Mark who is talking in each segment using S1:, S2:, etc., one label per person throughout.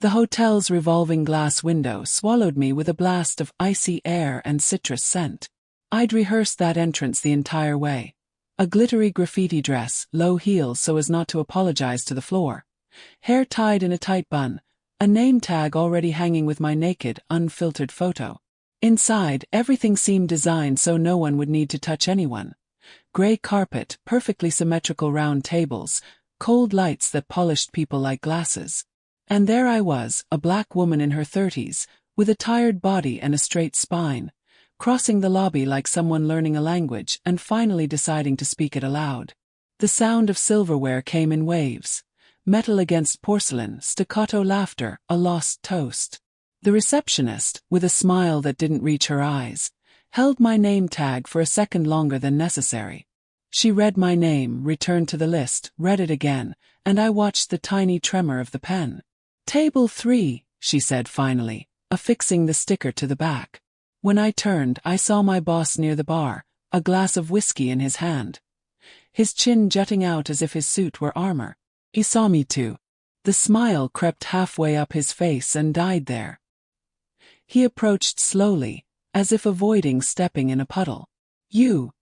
S1: The hotel's revolving glass window swallowed me with a blast of icy air and citrus scent. I'd rehearsed that entrance the entire way. A glittery graffiti dress, low heels so as not to apologize to the floor, hair tied in a tight bun, a name tag already hanging with my naked, unfiltered photo. Inside, everything seemed designed so no one would need to touch anyone. Gray carpet, perfectly symmetrical round tables, cold lights that polished people like glasses. And there I was, a black woman in her 30s, with a tired body and a straight spine, crossing the lobby like someone learning a language and finally deciding to speak it aloud. The sound of silverware came in waves. Metal against porcelain, staccato laughter, a lost toast. The receptionist, with a smile that didn't reach her eyes, held my name tag for a second longer than necessary. She read my name, returned to the list, read it again, and I watched the tiny tremor of the pen. "Table 3, she said finally, affixing the sticker to the back. When I turned, I saw my boss near the bar, a glass of whiskey in his hand. His chin jutting out as if his suit were armor. He saw me too. The smile crept halfway up his face and died there. He approached slowly, as if avoiding stepping in a puddle. "You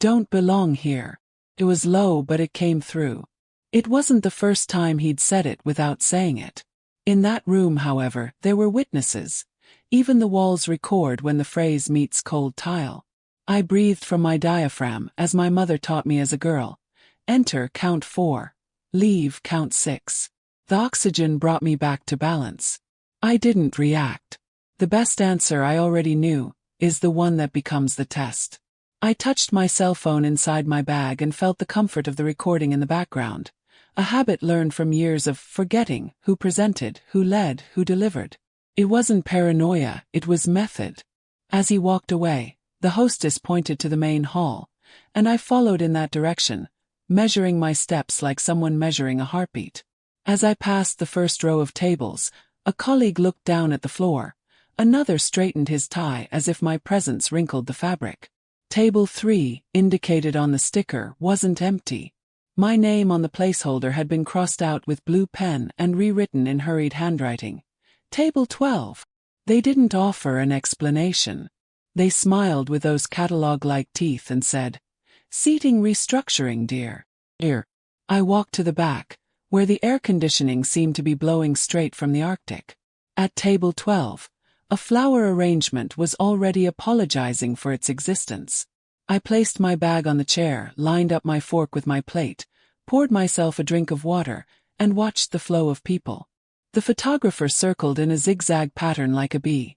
S1: don't belong here." It was low, but it came through. It wasn't the first time he'd said it without saying it. In that room, however, there were witnesses. Even the walls record when the phrase meets cold tile. I breathed from my diaphragm, as my mother taught me as a girl. Enter, count 4. Leave, count 6. The oxygen brought me back to balance. I didn't react. The best answer, I already knew, is the one that becomes the test. I touched my cell phone inside my bag and felt the comfort of the recording in the background. A habit learned from years of forgetting who presented, who led, who delivered. It wasn't paranoia, it was method. As he walked away, the hostess pointed to the main hall, and I followed in that direction, measuring my steps like someone measuring a heartbeat. As I passed the first row of tables, a colleague looked down at the floor. Another straightened his tie as if my presence wrinkled the fabric. Table 3, indicated on the sticker, wasn't empty. My name on the placeholder had been crossed out with blue pen and rewritten in hurried handwriting. Table 12. They didn't offer an explanation. They smiled with those catalog-like teeth and said, "Seating restructuring, dear." Here. I walked to the back, where the air conditioning seemed to be blowing straight from the Arctic. At table 12, a flower arrangement was already apologizing for its existence. I placed my bag on the chair, lined up my fork with my plate, poured myself a drink of water, and watched the flow of people. The photographer circled in a zigzag pattern like a bee.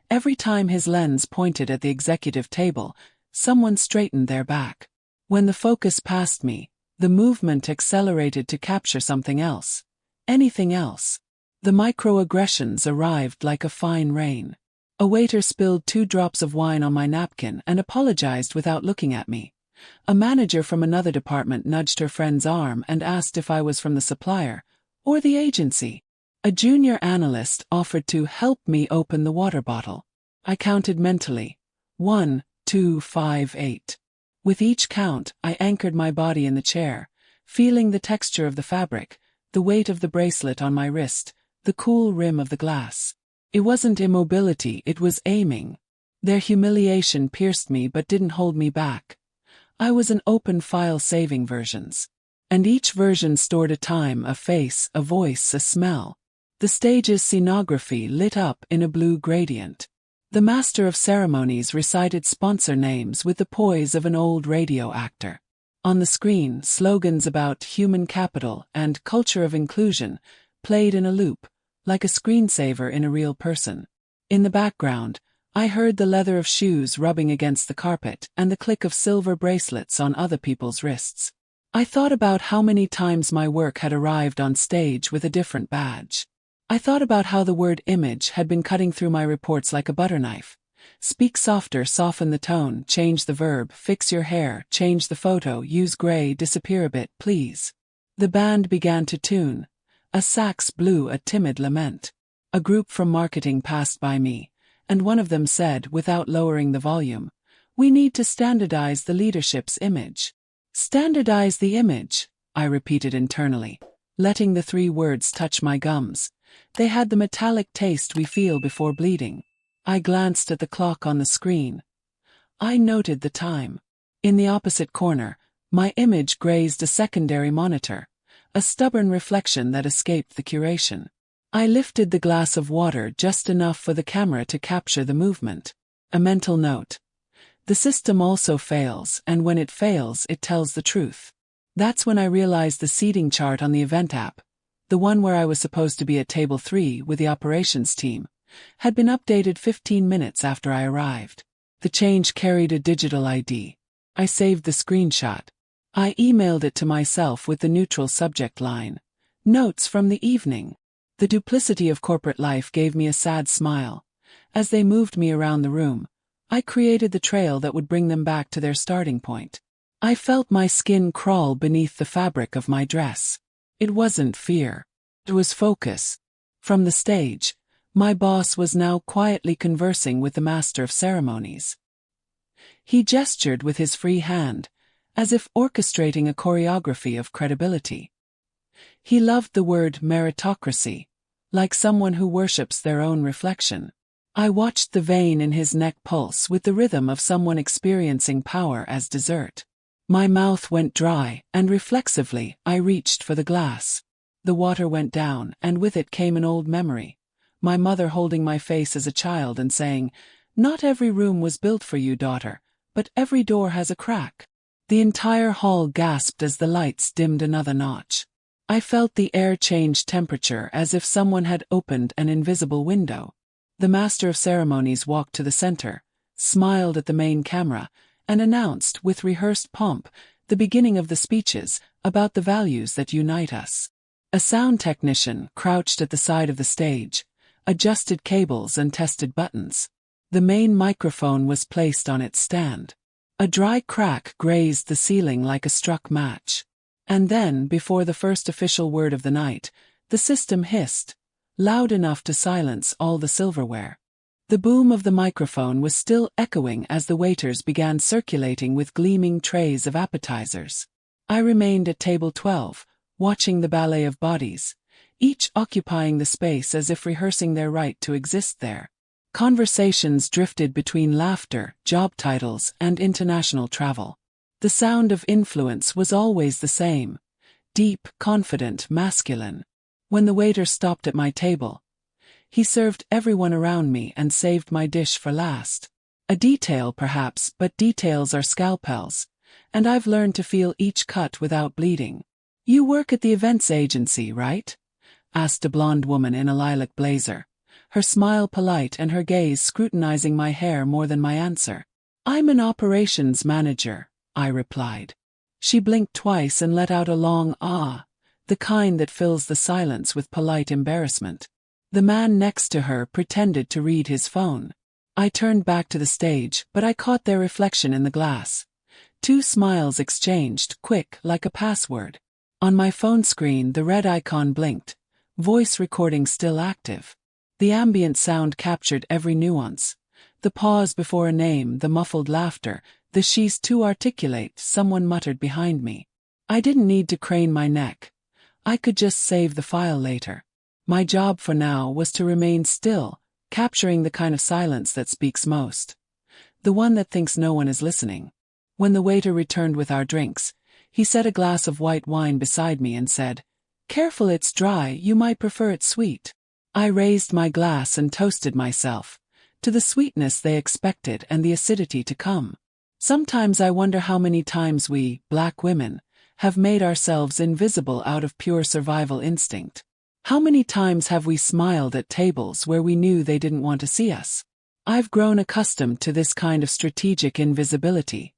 S1: Every time his lens pointed at the executive table, someone straightened their back. When the focus passed me, the movement accelerated to capture something else. Anything else. The microaggressions arrived like a fine rain. A waiter spilled 2 drops of wine on my napkin and apologized without looking at me. A manager from another department nudged her friend's arm and asked if I was from the supplier or the agency. A junior analyst offered to help me open the water bottle. I counted mentally. 1, 2, 5, 8. With each count, I anchored my body in the chair, feeling the texture of the fabric, the weight of the bracelet on my wrist, the cool rim of the glass. It wasn't immobility, it was aiming. Their humiliation pierced me but didn't hold me back. I was an open file saving versions. And each version stored a time, a face, a voice, a smell. The stage's scenography lit up in a blue gradient. The master of ceremonies recited sponsor names with the poise of an old radio actor. On the screen, slogans about human capital and culture of inclusion played in a loop, like a screensaver in a real person. In the background, I heard the leather of shoes rubbing against the carpet and the click of silver bracelets on other people's wrists. I thought about how many times my work had arrived on stage with a different badge. I thought about how the word image had been cutting through my reports like a butter knife. Speak softer, soften the tone, change the verb, fix your hair, change the photo, use gray, disappear a bit, please. The band began to tune. A sax blew a timid lament. A group from marketing passed by me, and one of them said, without lowering the volume, "We need to standardize the leadership's image." Standardize the image, I repeated internally, letting the 3 words touch my gums. They had the metallic taste we feel before bleeding. I glanced at the clock on the screen. I noted the time. In the opposite corner, my image grazed a secondary monitor, a stubborn reflection that escaped the curation. I lifted the glass of water just enough for the camera to capture the movement. A mental note. The system also fails, and when it fails, it tells the truth. That's when I realized the seating chart on the event app, the one where I was supposed to be at table 3 with the operations team, had been updated 15 minutes after I arrived. The change carried a digital ID. I saved the screenshot. I emailed it to myself with the neutral subject line. Notes from the evening. The duplicity of corporate life gave me a sad smile. As they moved me around the room, I created the trail that would bring them back to their starting point. I felt my skin crawl beneath the fabric of my dress. It wasn't fear. It was focus. From the stage, my boss was now quietly conversing with the master of ceremonies. He gestured with his free hand, as if orchestrating a choreography of credibility. He loved the word meritocracy, like someone who worships their own reflection. I watched the vein in his neck pulse with the rhythm of someone experiencing power as dessert. My mouth went dry, and reflexively, I reached for the glass. The water went down, and with it came an old memory. My mother holding my face as a child and saying, "Not every room was built for you, daughter, but every door has a crack." The entire hall gasped as the lights dimmed another notch. I felt the air change temperature as if someone had opened an invisible window. The master of ceremonies walked to the center, smiled at the main camera, and announced, with rehearsed pomp, the beginning of the speeches about the values that unite us. A sound technician crouched at the side of the stage, adjusted cables and tested buttons. The main microphone was placed on its stand. A dry crack grazed the ceiling like a struck match. And then, before the first official word of the night, the system hissed, loud enough to silence all the silverware. The boom of the microphone was still echoing as the waiters began circulating with gleaming trays of appetizers. I remained at table 12, watching the ballet of bodies, each occupying the space as if rehearsing their right to exist there. Conversations drifted between laughter, job titles, and international travel. The sound of influence was always the same, deep, confident, masculine. When the waiter stopped at my table, he served everyone around me and saved my dish for last. A detail perhaps, but details are scalpels, and I've learned to feel each cut without bleeding. "You work at the events agency, right?" asked a blonde woman in a lilac blazer, her smile polite and her gaze scrutinizing my hair more than my answer. "I'm an operations manager," I replied. She blinked twice and let out a long ah, the kind that fills the silence with polite embarrassment. The man next to her pretended to read his phone. I turned back to the stage, but I caught their reflection in the glass. Two smiles exchanged, quick, like a password. On my phone screen the red icon blinked, voice recording still active. The ambient sound captured every nuance. The pause before a name, the muffled laughter, the "she's too articulate," someone muttered behind me. I didn't need to crane my neck. I could just save the file later. My job for now was to remain still, capturing the kind of silence that speaks most. The one that thinks no one is listening. When the waiter returned with our drinks, he set a glass of white wine beside me and said, "Careful, it's dry, you might prefer it sweet." I raised my glass and toasted myself, to the sweetness they expected and the acidity to come. Sometimes I wonder how many times we, black women, have made ourselves invisible out of pure survival instinct. How many times have we smiled at tables where we knew they didn't want to see us? I've grown accustomed to this kind of strategic invisibility.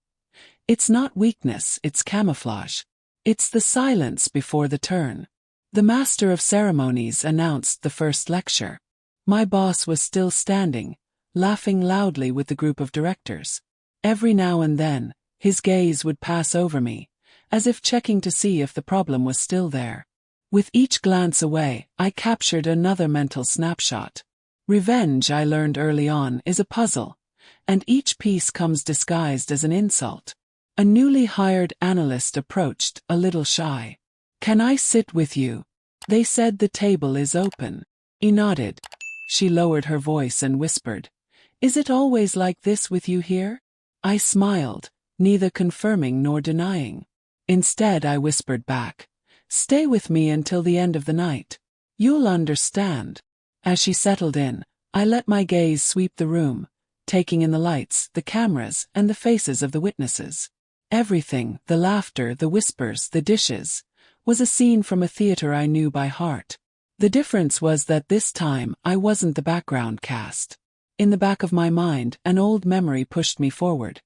S1: It's not weakness, it's camouflage. It's the silence before the turn. The master of ceremonies announced the first lecture. My boss was still standing, laughing loudly with the group of directors. Every now and then, his gaze would pass over me, as if checking to see if the problem was still there. With each glance away, I captured another mental snapshot. Revenge, I learned early on, is a puzzle, and each piece comes disguised as an insult. A newly hired analyst approached, a little shy. "Can I sit with you?" They said. "The table is open." He nodded. She lowered her voice and whispered, "Is it always like this with you here?" I smiled, neither confirming nor denying. Instead, I whispered back, "Stay with me until the end of the night. You'll understand." As she settled in, I let my gaze sweep the room, taking in the lights, the cameras, and the faces of the witnesses. Everything, the laughter, the whispers, the dishes, was a scene from a theater I knew by heart. The difference was that this time I wasn't the background cast. In the back of my mind, an old memory pushed me forward.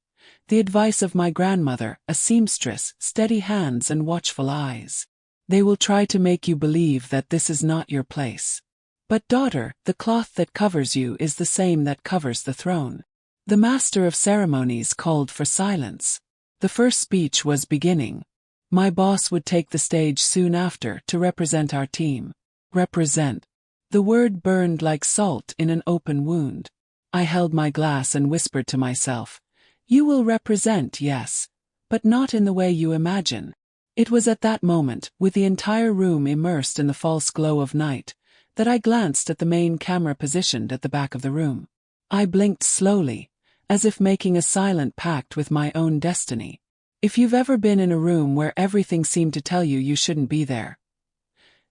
S1: The advice of my grandmother, a seamstress, steady hands and watchful eyes. They will try to make you believe that this is not your place. But daughter, the cloth that covers you is the same that covers the throne. The master of ceremonies called for silence. The first speech was beginning. My boss would take the stage soon after to represent our team. Represent. The word burned like salt in an open wound. I held my glass and whispered to myself, "You will represent, yes, but not in the way you imagine." It was at that moment, with the entire room immersed in the false glow of night, that I glanced at the main camera positioned at the back of the room. I blinked slowly, as if making a silent pact with my own destiny. If you've ever been in a room where everything seemed to tell you you shouldn't be there,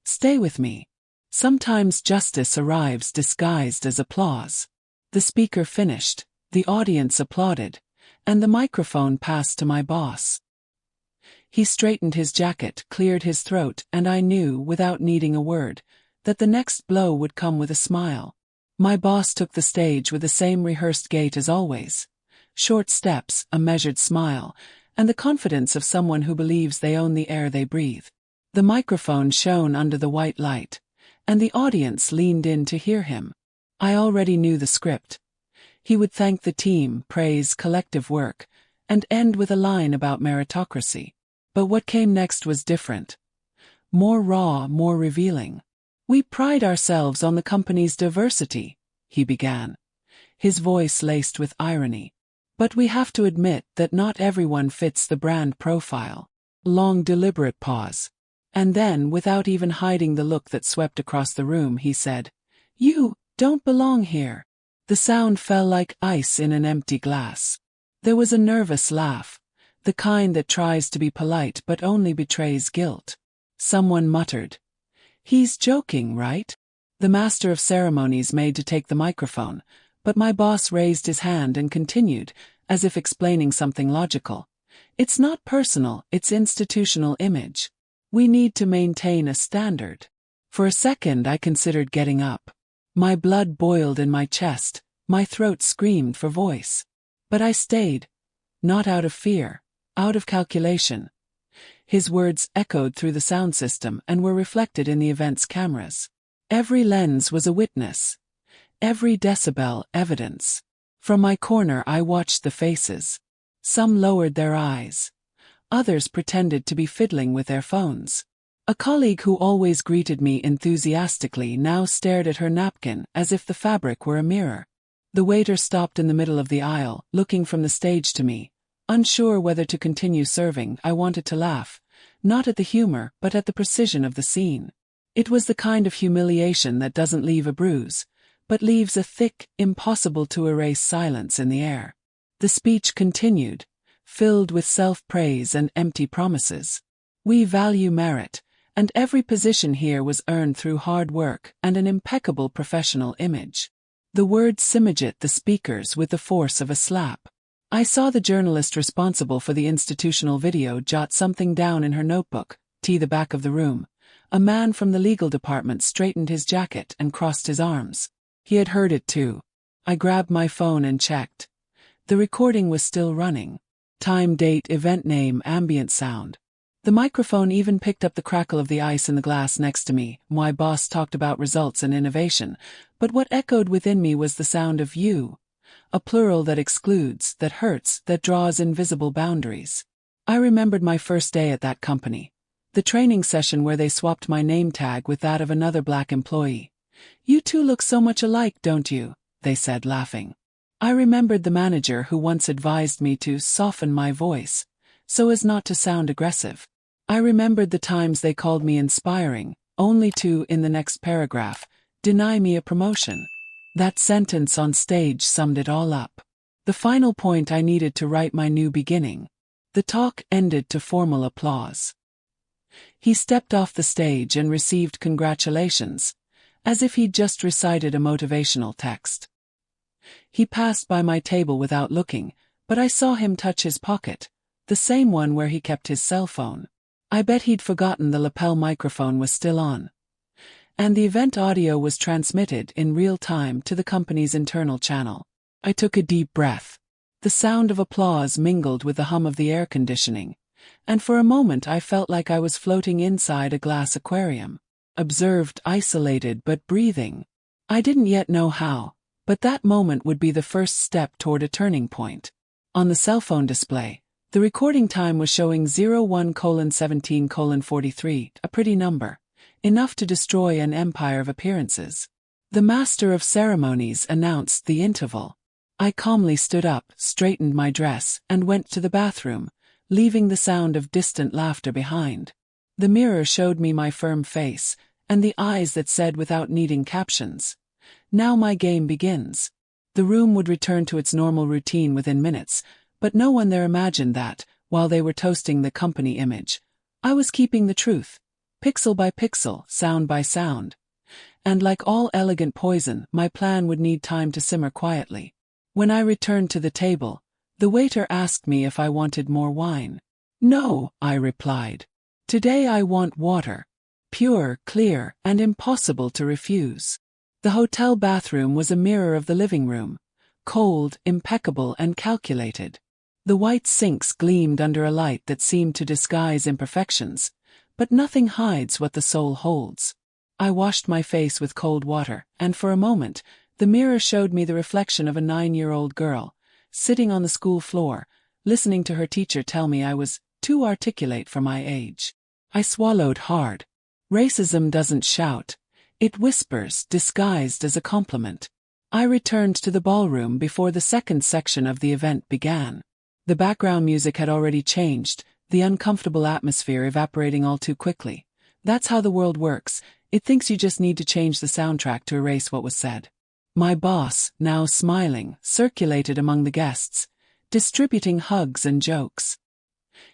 S1: stay with me. Sometimes justice arrives disguised as applause. The speaker finished, the audience applauded, and the microphone passed to my boss. He straightened his jacket, cleared his throat, and I knew, without needing a word, that the next blow would come with a smile. My boss took the stage with the same rehearsed gait as always. Short steps, a measured smile, and the confidence of someone who believes they own the air they breathe. The microphone shone under the white light, and the audience leaned in to hear him. I already knew the script. He would thank the team, praise collective work, and end with a line about meritocracy. But what came next was different. More raw, more revealing. "We pride ourselves on the company's diversity," he began, his voice laced with irony. "But we have to admit that not everyone fits the brand profile." Long deliberate pause. And then, without even hiding the look that swept across the room, he said, "You don't belong here." The sound fell like ice in an empty glass. There was a nervous laugh, the kind that tries to be polite but only betrays guilt. Someone muttered, "He's joking, right?" The master of ceremonies made to take the microphone, but my boss raised his hand and continued, as if explaining something logical. "It's not personal, it's institutional image. We need to maintain a standard." For a second I considered getting up. My blood boiled in my chest, my throat screamed for voice. But I stayed. Not out of fear, out of calculation. His words echoed through the sound system and were reflected in the event's cameras. Every lens was a witness. Every decibel evidence. From my corner I watched the faces. Some lowered their eyes. Others pretended to be fiddling with their phones. A colleague who always greeted me enthusiastically now stared at her napkin as if the fabric were a mirror. The waiter stopped in the middle of the aisle, looking from the stage to me. Unsure whether to continue serving, I wanted to laugh, not at the humor but at the precision of the scene. It was the kind of humiliation that doesn't leave a bruise, but leaves a thick, impossible-to-erase silence in the air. The speech continued, filled with self-praise and empty promises. "We value merit, and every position here was earned through hard work and an impeccable professional image." The words simulate the speakers with the force of a slap. I saw the journalist responsible for the institutional video jot something down in her notebook, the back of the room. A man from the legal department straightened his jacket and crossed his arms. He had heard it too. I grabbed my phone and checked. The recording was still running. Time, date, event name, ambient sound. The microphone even picked up the crackle of the ice in the glass next to me. My boss talked about results and innovation, but what echoed within me was the sound of "you," a plural that excludes, that hurts, that draws invisible boundaries. I remembered my first day at that company, the training session where they swapped my name tag with that of another black employee. "You two look so much alike, don't you?" they said, laughing. I remembered the manager who once advised me to soften my voice, so as not to sound aggressive. I remembered the times they called me inspiring, only to, in the next paragraph, Deny me a promotion. That sentence on stage summed it all up. The final point I needed to write my new beginning. The talk ended to formal applause. He stepped off the stage and received congratulations, as if he'd just recited a motivational text. He passed by my table without looking, but I saw him touch his pocket, the same one where he kept his cell phone. I bet he'd forgotten the lapel microphone was still on. And the event audio was transmitted in real time to the company's internal channel. I took a deep breath. The sound of applause mingled with the hum of the air conditioning, and for a moment I felt like I was floating inside a glass aquarium. Observed, isolated but breathing. I didn't yet know how, but that moment would be the first step toward a turning point. On the cell phone display, the recording time was showing 01:17:43, a pretty number, enough to destroy an empire of appearances. The master of ceremonies announced the interval. I calmly stood up, straightened my dress, and went to the bathroom, leaving the sound of distant laughter behind. The mirror showed me my firm face, and the eyes that said without needing captions, "Now my game begins." The room would return to its normal routine within minutes, but no one there imagined that, while they were toasting the company image, I was keeping the truth, pixel by pixel, sound by sound. And like all elegant poison, my plan would need time to simmer quietly. When I returned to the table, the waiter asked me if I wanted more wine. "No," I replied. "Today I want water. Pure, clear, and impossible to refuse." The hotel bathroom was a mirror of the living room, cold, impeccable, and calculated. The white sinks gleamed under a light that seemed to disguise imperfections, but nothing hides what the soul holds. I washed my face with cold water, and for a moment, the mirror showed me the reflection of a 9-year-old girl, sitting on the school floor, listening to her teacher tell me I was too articulate for my age. I swallowed hard. Racism doesn't shout. It whispers, disguised as a compliment. I returned to the ballroom before the second section of the event began. The background music had already changed, the uncomfortable atmosphere evaporating all too quickly. That's how the world works. It thinks you just need to change the soundtrack to erase what was said. My boss, now smiling, circulated among the guests, distributing hugs and jokes.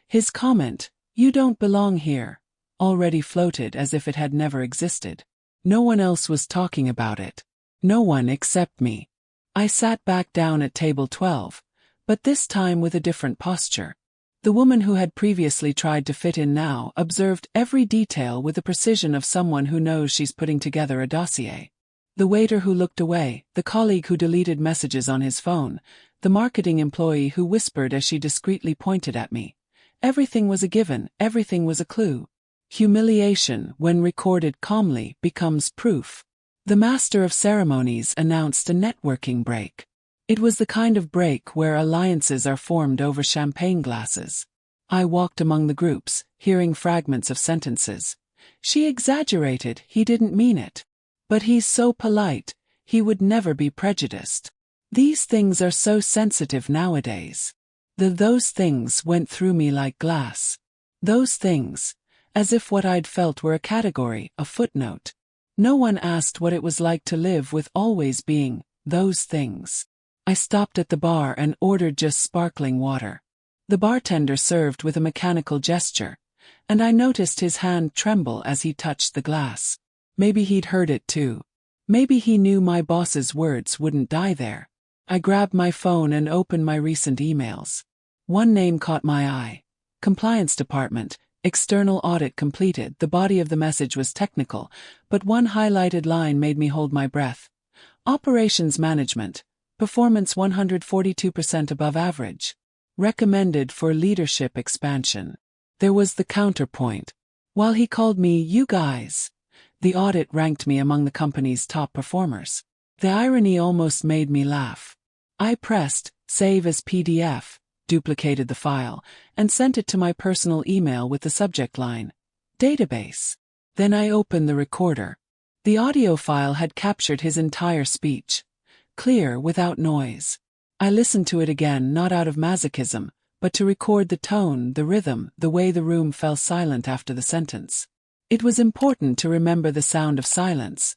S1: His comment, "You don't belong here," already floated as if it had never existed. No one else was talking about it. No one except me. I sat back down at table 12, but this time with a different posture. The woman who had previously tried to fit in now observed every detail with the precision of someone who knows she's putting together a dossier. The waiter who looked away, the colleague who deleted messages on his phone, the marketing employee who whispered as she discreetly pointed at me. Everything was a given, everything was a clue. Humiliation, when recorded calmly, becomes proof. The master of ceremonies announced a networking break. It was the kind of break where alliances are formed over champagne glasses. I walked among the groups, hearing fragments of sentences. "She exaggerated, he didn't mean it. But he's so polite, he would never be prejudiced. These things are so sensitive nowadays." Those things went through me like glass. Those things, as if what I'd felt were a category, a footnote. No one asked what it was like to live with always being those things. I stopped at the bar and ordered just sparkling water. The bartender served with a mechanical gesture, and I noticed his hand tremble as he touched the glass. Maybe he'd heard it too. Maybe he knew my boss's words wouldn't die there. I grabbed my phone and opened my recent emails. One name caught my eye. Compliance Department, external audit completed. The body of the message was technical, but one highlighted line made me hold my breath. Operations Management, performance 142% above average. Recommended for leadership expansion. There was the counterpoint. While he called me "you guys," the audit ranked me among the company's top performers. The irony almost made me laugh. I pressed Save as PDF, duplicated the file, and sent it to my personal email with the subject line, Database. Then I opened the recorder. The audio file had captured his entire speech. Clear, without noise. I listened to it again, not out of masochism, but to record the tone, the rhythm, the way the room fell silent after the sentence. It was important to remember the sound of silence.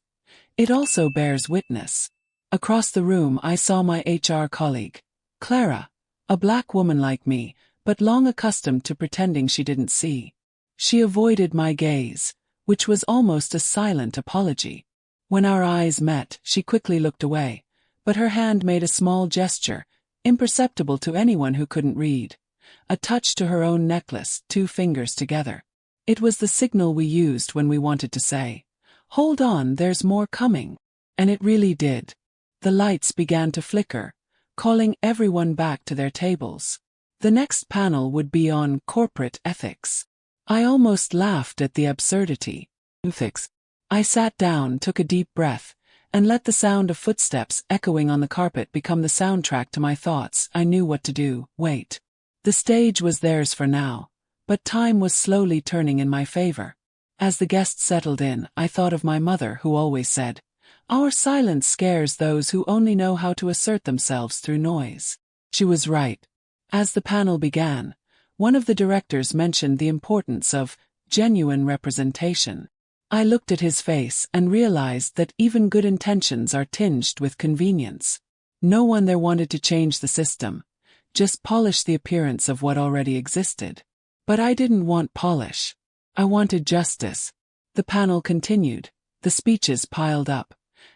S1: It also bears witness. Across the room I saw my HR colleague, Clara, a black woman like me, but long accustomed to pretending she didn't see. She avoided my gaze, which was almost a silent apology. When our eyes met, she quickly looked away, but her hand made a small gesture, imperceptible to anyone who couldn't read. A touch to her own necklace, 2 fingers together. It was the signal we used when we wanted to say, "Hold on, there's more coming." And it really did. The lights began to flicker, calling everyone back to their tables. The next panel would be on corporate ethics. I almost laughed at the absurdity. Ethics. I sat down, took a deep breath, and let the sound of footsteps echoing on the carpet become the soundtrack to my thoughts. I knew what to do. Wait. The stage was theirs for now, but time was slowly turning in my favor. As the guests settled in, I thought of my mother, who always said, "Our silence scares those who only know how to assert themselves through noise." She was right. As the panel began, one of the directors mentioned the importance of genuine representation. I looked at his face and realized that even good intentions are tinged with convenience. No one there wanted to change the system, just polish the appearance of what already existed. But I didn't want polish. I wanted justice. The panel continued, the speeches piled up,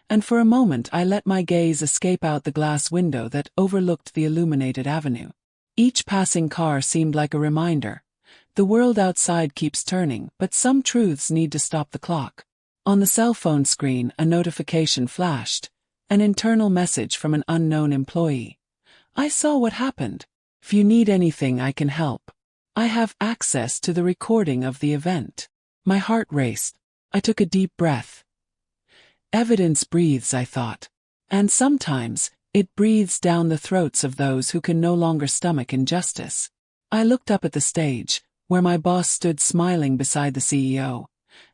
S1: and for a moment I let my gaze escape out the glass window that overlooked the illuminated avenue. Each passing car seemed like a reminder. The world outside keeps turning, but some truths need to stop the clock. On the cell phone screen, a notification flashed, an internal message from an unknown employee. I saw what happened. "If you need anything, I can help. I have access to the recording of the event." My heart raced. I took a deep breath. Evidence breathes, I thought. And sometimes, it breathes down the throats of those who can no longer stomach injustice. I looked up at the stage, where my boss stood smiling beside the CEO,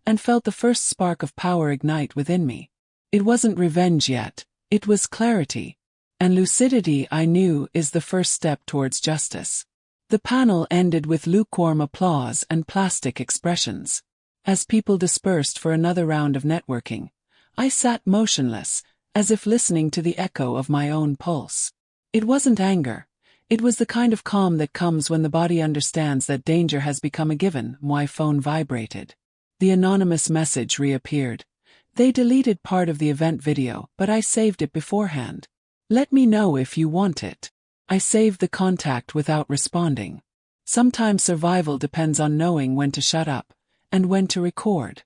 S1: and felt the first spark of power ignite within me. It wasn't revenge yet, it was clarity. And lucidity, I knew, is the first step towards justice. The panel ended with lukewarm applause and plastic expressions. As people dispersed for another round of networking, I sat motionless, as if listening to the echo of my own pulse. It wasn't anger. It was the kind of calm that comes when the body understands that danger has become a given. My phone vibrated. The anonymous message reappeared. "They deleted part of the event video, but I saved it beforehand. Let me know if you want it." I saved the contact without responding. Sometimes survival depends on knowing when to shut up, and when to record.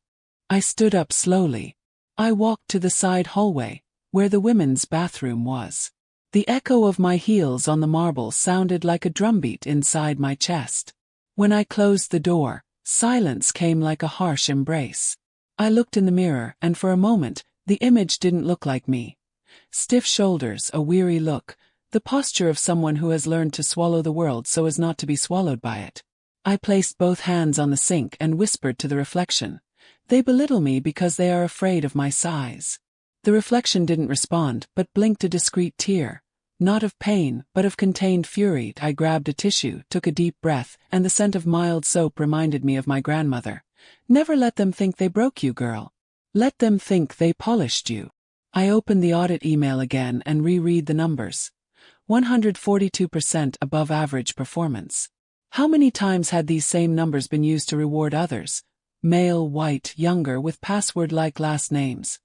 S1: I stood up slowly. I walked to the side hallway, where the women's bathroom was. The echo of my heels on the marble sounded like a drumbeat inside my chest. When I closed the door, silence came like a harsh embrace. I looked in the mirror, and for a moment, the image didn't look like me. Stiff shoulders, a weary look, the posture of someone who has learned to swallow the world so as not to be swallowed by it. I placed both hands on the sink and whispered to the reflection. "They belittle me because they are afraid of my size." The reflection didn't respond, but blinked a discreet tear. Not of pain, but of contained fury. I grabbed a tissue, took a deep breath, and the scent of mild soap reminded me of my grandmother. "Never let them think they broke you, girl. Let them think they polished you." I opened the audit email again and reread the numbers. 142% above average performance. How many times had these same numbers been used to reward others? Male, white, younger, with password-like last names.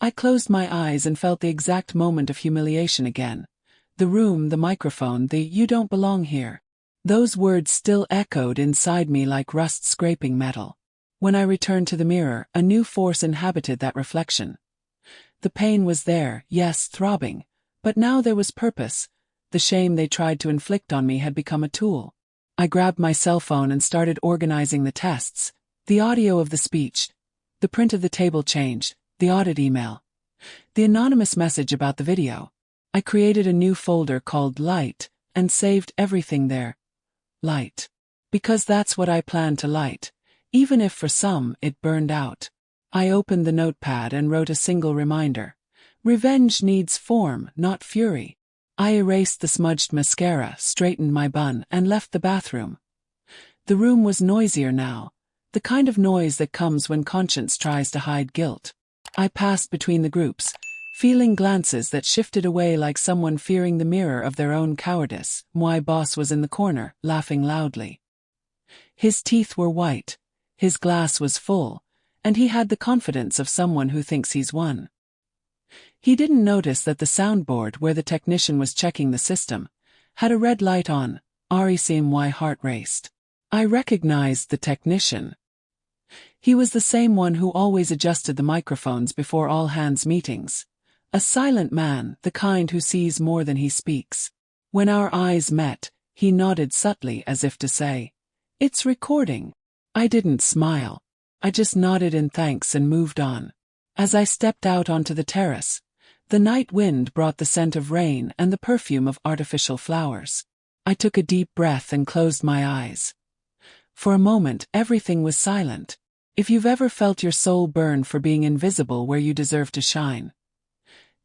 S1: I closed my eyes and felt the exact moment of humiliation again. The room, the microphone, the "you don't belong here." Those words still echoed inside me like rust scraping metal. When I returned to the mirror, a new force inhabited that reflection. The pain was there, yes, throbbing, but now there was purpose. The shame they tried to inflict on me had become a tool. I grabbed my cell phone and started organizing the tests, the audio of the speech, the print of the table changed, the audit email, the anonymous message about the video. I created a new folder called Light, and saved everything there. Light. Because that's what I planned to light, even if for some it burned out. I opened the notepad and wrote a single reminder. Revenge needs form, not fury. I erased the smudged mascara, straightened my bun, and left the bathroom. The room was noisier now, the kind of noise that comes when conscience tries to hide guilt. I passed between the groups, feeling glances that shifted away like someone fearing the mirror of their own cowardice. My boss was in the corner, laughing loudly. His teeth were white, his glass was full, and he had the confidence of someone who thinks he's won. He didn't notice that the soundboard where the technician was checking the system had a red light on. My heart raced. I recognized the technician. He was the same one who always adjusted the microphones before all hands meetings. A silent man, the kind who sees more than he speaks. When our eyes met, he nodded subtly as if to say, "It's recording." I didn't smile. I just nodded in thanks and moved on. As I stepped out onto the terrace, the night wind brought the scent of rain and the perfume of artificial flowers. I took a deep breath and closed my eyes. For a moment, everything was silent. If you've ever felt your soul burn for being invisible where you deserve to shine,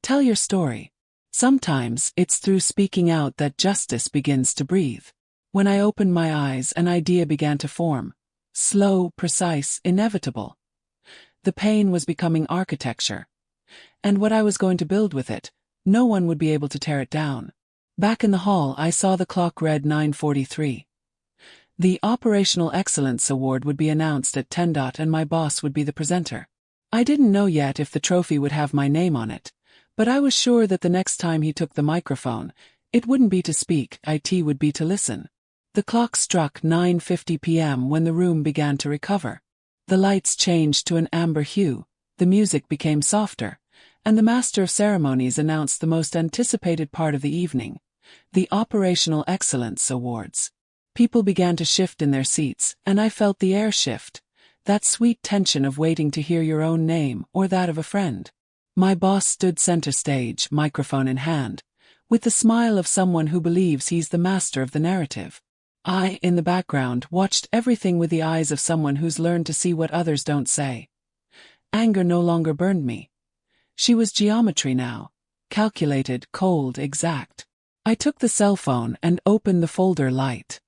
S1: tell your story. Sometimes it's through speaking out that justice begins to breathe. When I opened my eyes, an idea began to form. Slow, precise, inevitable. The pain was becoming architecture. And what I was going to build with it, no one would be able to tear it down. Back in the hall, I saw the clock read 9:43. The Operational Excellence Award would be announced at 10. And my boss would be the presenter. I didn't know yet if the trophy would have my name on it, but I was sure that the next time he took the microphone, it wouldn't be to speak, it would be to listen. The clock struck 9:50 p.m. when the room began to recover. The lights changed to an amber hue, the music became softer, and the Master of Ceremonies announced the most anticipated part of the evening, the Operational Excellence Awards. People began to shift in their seats, and I felt the air shift, that sweet tension of waiting to hear your own name or that of a friend. My boss stood center stage, microphone in hand, with the smile of someone who believes he's the master of the narrative. I, in the background, watched everything with the eyes of someone who's learned to see what others don't say. Anger no longer burned me. She was geometry now, calculated, cold, exact. I took the cell phone and opened the folder light.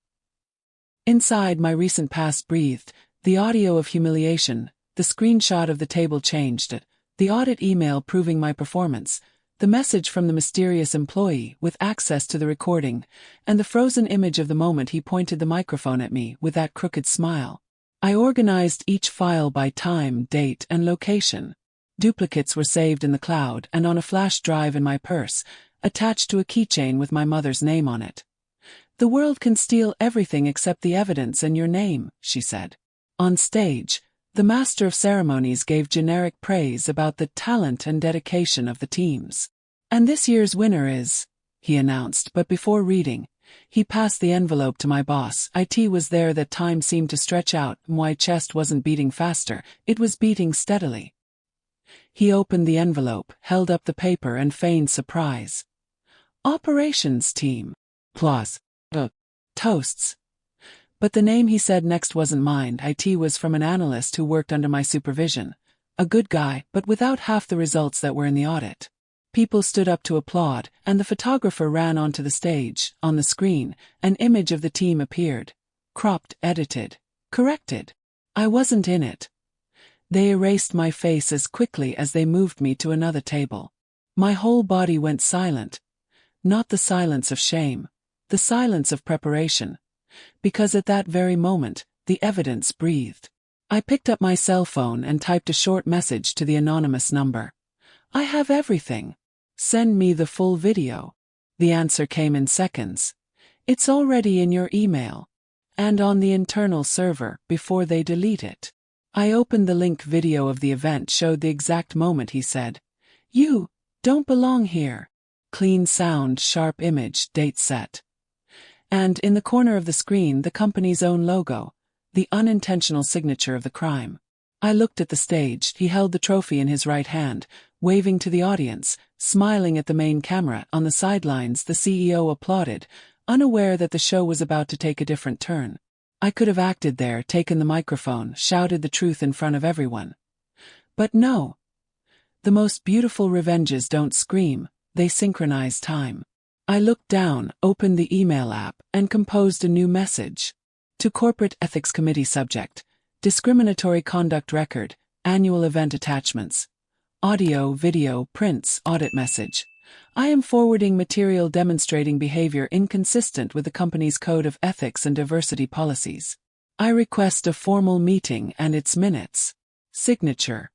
S1: Inside, my recent past breathed, the audio of humiliation, the screenshot of the table changed, the audit email proving my performance, the message from the mysterious employee with access to the recording, and the frozen image of the moment he pointed the microphone at me with that crooked smile. I organized each file by time, date, and location. Duplicates were saved in the cloud and on a flash drive in my purse, attached to a keychain with my mother's name on it. "The world can steal everything except the evidence and your name," she said. On stage, the Master of Ceremonies gave generic praise about the talent and dedication of the teams. "And this year's winner is," he announced, but before reading, he passed the envelope to my boss. It was there that time seemed to stretch out. My chest wasn't beating faster, it was beating steadily. He opened the envelope, held up the paper and feigned surprise. "Operations team. Plus. Toasts." But the name he said next wasn't mine. It was from an analyst who worked under my supervision. A good guy, but without half the results that were in the audit. People stood up to applaud, and the photographer ran onto the stage. On the screen, an image of the team appeared. Cropped, edited, corrected. I wasn't in it. They erased my face as quickly as they moved me to another table. My whole body went silent. Not the silence of shame, the silence of preparation. Because at that very moment, the evidence breathed. I picked up my cell phone and typed a short message to the anonymous number. "I have everything. Send me the full video." The answer came in seconds. "It's already in your email. And on the internal server, before they delete it." I opened the link. Video of the event showed the exact moment he said, "You don't belong here." Clean sound, sharp image, date set. And in the corner of the screen, the company's own logo, the unintentional signature of the crime. I looked at the stage. He held the trophy in his right hand, waving to the audience, smiling at the main camera. On the sidelines, the CEO applauded, unaware that the show was about to take a different turn. I could have acted there, taken the microphone, shouted the truth in front of everyone. But no. The most beautiful revenges don't scream, they synchronize time. I looked down, opened the email app, and composed a new message. To Corporate Ethics Committee subject, discriminatory conduct record, annual event attachments. Audio, video, prints, audit message. I am forwarding material demonstrating behavior inconsistent with the company's code of ethics and diversity policies. I request a formal meeting and its minutes. Signature.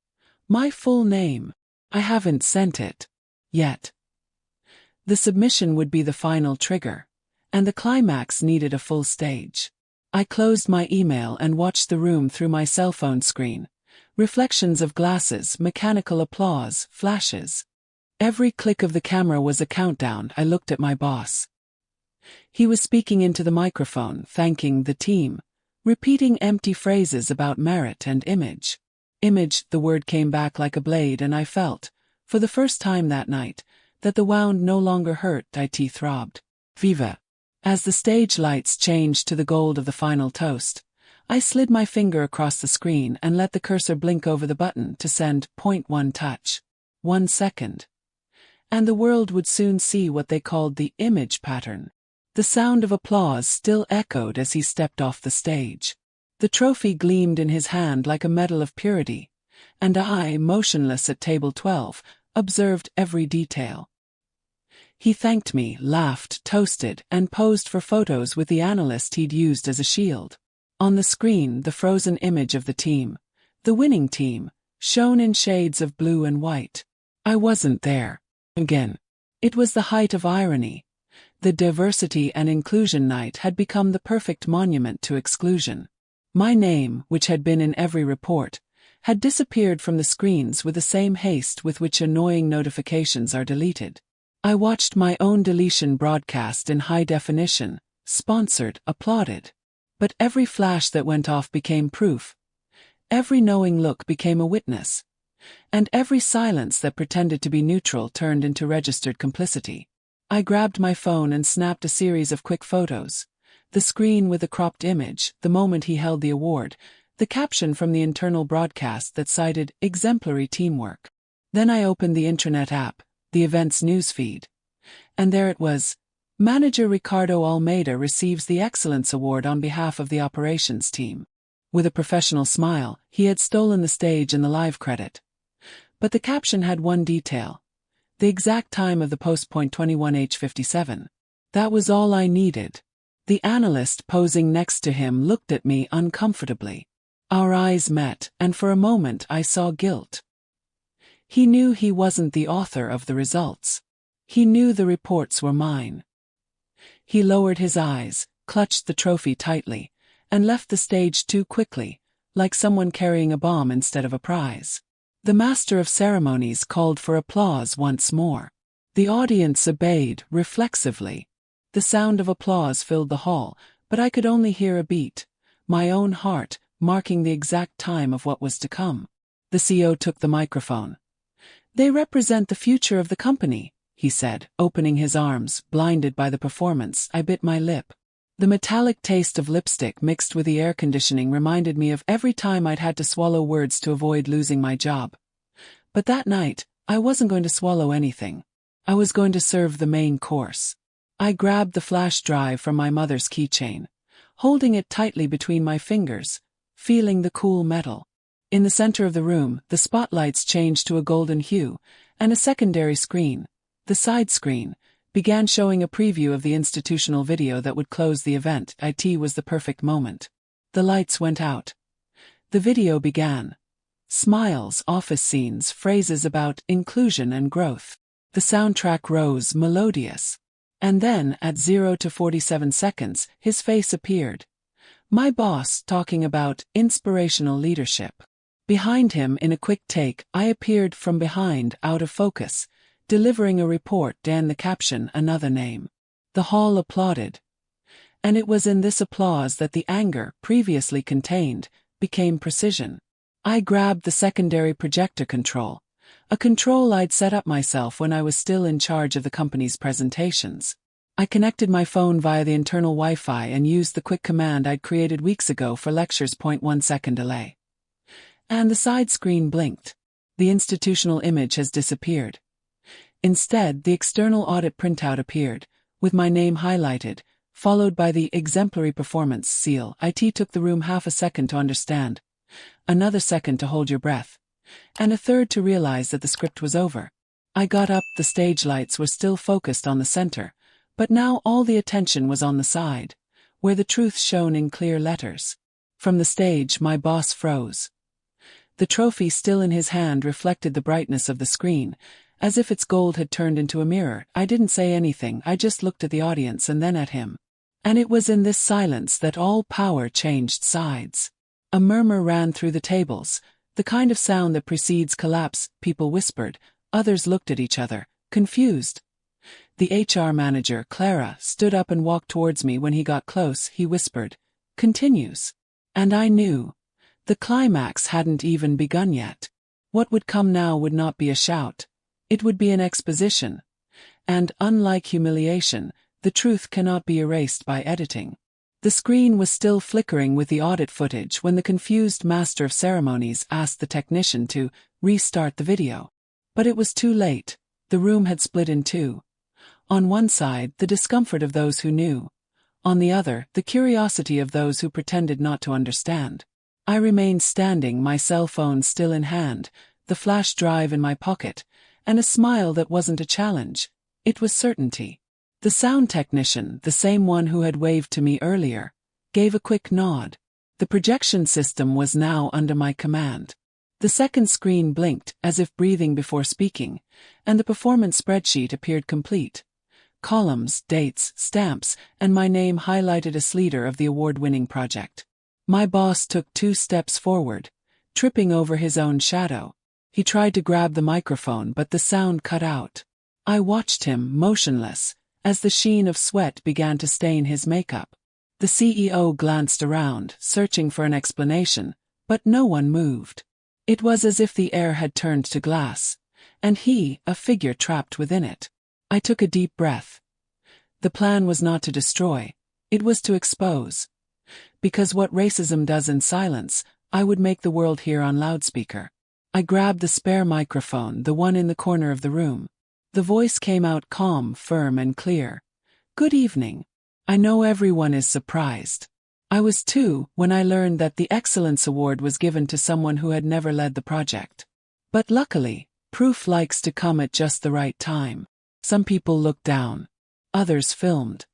S1: My full name. I haven't sent it. Yet. The submission would be the final trigger, and the climax needed a full stage. I closed my email and watched the room through my cell phone screen. Reflections of glasses, mechanical applause, flashes. Every click of the camera was a countdown. I looked at my boss. He was speaking into the microphone, thanking the team, repeating empty phrases about merit and image. Image, the word came back like a blade, and I felt, for the first time that night, that the wound no longer hurt. It throbbed. Viva. As the stage lights changed to the gold of the final toast, I slid my finger across the screen and let the cursor blink over the button to send. 1 touch. 1 second. And the world would soon see what they called the image pattern. The sound of applause still echoed as he stepped off the stage. The trophy gleamed in his hand like a medal of purity, and I, motionless at table 12, observed every detail. He thanked me, laughed, toasted, and posed for photos with the analyst he'd used as a shield. On the screen, the frozen image of the team, the winning team, shone in shades of blue and white. I wasn't there. Again. It was the height of irony. The diversity and inclusion night had become the perfect monument to exclusion. My name, which had been in every report, had disappeared from the screens with the same haste with which annoying notifications are deleted. I watched my own deletion broadcast in high definition, sponsored, applauded. But every flash that went off became proof. Every knowing look became a witness. And every silence that pretended to be neutral turned into registered complicity. I grabbed my phone and snapped a series of quick photos. The screen with the cropped image, the moment he held the award, the caption from the internal broadcast that cited exemplary teamwork. Then I opened the intranet app, the event's newsfeed. And there it was. Manager Ricardo Almeida receives the Excellence Award on behalf of the operations team. With a professional smile, he had stolen the stage and the live credit. But the caption had one detail. The exact time of the post. 21h57. That was all I needed. The analyst posing next to him looked at me uncomfortably. Our eyes met, and for a moment I saw guilt. He knew he wasn't the author of the results. He knew the reports were mine. He lowered his eyes, clutched the trophy tightly, and left the stage too quickly, like someone carrying a bomb instead of a prize. The master of ceremonies called for applause once more. The audience obeyed, reflexively. The sound of applause filled the hall, but I could only hear a beat, my own heart, marking the exact time of what was to come. The CEO took the microphone. They represent the future of the company, he said, opening his arms, blinded by the performance. I bit my lip. The metallic taste of lipstick mixed with the air conditioning reminded me of every time I'd had to swallow words to avoid losing my job. But that night, I wasn't going to swallow anything. I was going to serve the main course. I grabbed the flash drive from my mother's keychain, holding it tightly between my fingers, feeling the cool metal. In the center of the room, the spotlights changed to a golden hue, and a secondary screen, the side screen, began showing a preview of the institutional video that would close the event. It was the perfect moment. The lights went out. The video began. Smiles, office scenes, phrases about inclusion and growth. The soundtrack rose, melodious. And then, at 0 to 47 seconds, his face appeared. My boss, talking about inspirational leadership. Behind him, in a quick take, I appeared from behind, out of focus, delivering a report. Dan, the caption, another name. The hall applauded. And it was in this applause that the anger, previously contained, became precision. I grabbed the secondary projector control, a control I'd set up myself when I was still in charge of the company's presentations. I connected my phone via the internal Wi-Fi and used the quick command I'd created weeks ago for lectures. 1 second delay. And the side screen blinked. The institutional image has disappeared. Instead, the external audit printout appeared, with my name highlighted, followed by the exemplary performance seal. It took the room half a second to understand. Another second to hold your breath. and a third to realize that the script was over. I got up, the stage lights were still focused on the center, but now all the attention was on the side, where the truth shone in clear letters. From the stage, my boss froze. The trophy still in his hand reflected the brightness of the screen, as if its gold had turned into a mirror. I didn't say anything, I just looked at the audience and then at him. And it was in this silence that all power changed sides. A murmur ran through the tables, the kind of sound that precedes collapse. People whispered, others looked at each other, confused. The HR manager, Clara, stood up and walked towards me. When he got close, he whispered, "Continues." And I knew. The climax hadn't even begun yet. What would come now would not be a shout. It would be an exposition. And, unlike humiliation, the truth cannot be erased by editing. The screen was still flickering with the audit footage when the confused master of ceremonies asked the technician to restart the video. But it was too late. The room had split in two. On one side, the discomfort of those who knew. On the other, the curiosity of those who pretended not to understand. I remained standing, my cell phone still in hand, the flash drive in my pocket, and a smile that wasn't a challenge. It was certainty. The sound technician, the same one who had waved to me earlier, gave a quick nod. The projection system was now under my command. The second screen blinked, as if breathing before speaking, and the performance spreadsheet appeared complete. Columns, dates, stamps, and my name highlighted as leader of the award-winning project. My boss took 2 steps forward, tripping over his own shadow. He tried to grab the microphone, but the sound cut out. I watched him, motionless, as the sheen of sweat began to stain his makeup. The CEO glanced around, searching for an explanation, but no one moved. It was as if the air had turned to glass, and he, a figure trapped within it. I took a deep breath. The plan was not to destroy, it was to expose. Because what racism does in silence, I would make the world hear on loudspeaker. I grabbed the spare microphone, the one in the corner of the room. The voice came out calm, firm and clear. "Good evening. I know everyone is surprised. I was too, when I learned that the Excellence Award was given to someone who had never led the project. But luckily, proof likes to come at just the right time. Some people looked down. Others filmed.